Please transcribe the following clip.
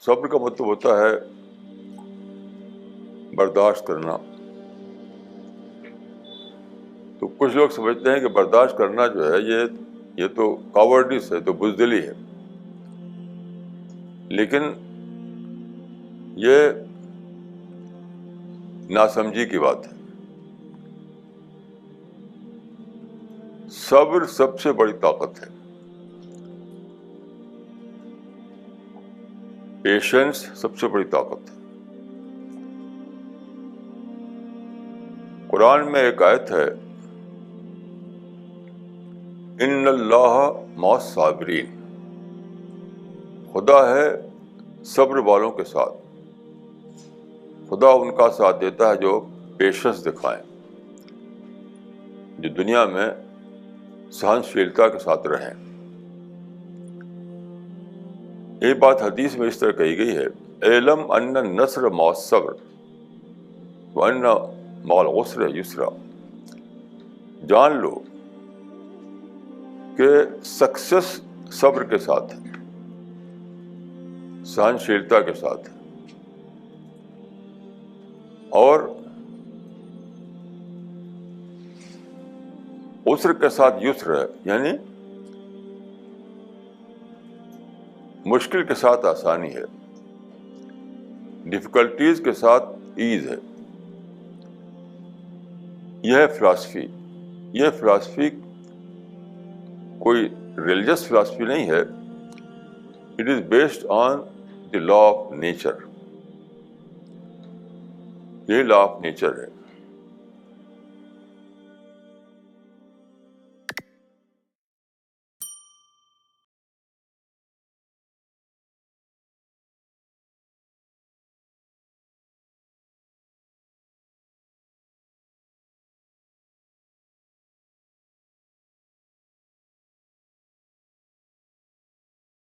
صبر کا مطلب ہوتا ہے برداشت کرنا. تو کچھ لوگ سمجھتے ہیں کہ برداشت کرنا جو ہے یہ تو کاورڈنس ہے، تو بزدلی ہے. لیکن یہ ناسمجھی کی بات ہے. صبر سب سے بڑی طاقت ہے. پیشنس سب سے بڑی طاقت ہے. قرآن میں ایک آیت ہے، ان اللہ مع الصابرین، خدا ہے صبر والوں کے ساتھ. خدا ان کا ساتھ دیتا ہے جو پیشنس دکھائیں، جو دنیا میں سہنشیلتا کے ساتھ رہیں. یہ بات حدیث میں اس طرح کہی گئی ہے، اعلم ان النصر مع الصبر وان مع العسر یسرا. جان لو کہ سکسیس صبر کے ساتھ ہے، سہنشیلتا کے ساتھ ہے، اور عسر کے ساتھ یسر ہے، یعنی مشکل کے ساتھ آسانی ہے، ڈفیکلٹیز کے ساتھ ایز ہے. یہ ہے فلاسفی. یہ فلاسفی کوئی ریلیجس فلاسفی نہیں ہے. It is based on the law of nature. یہ لا آف نیچر ہے.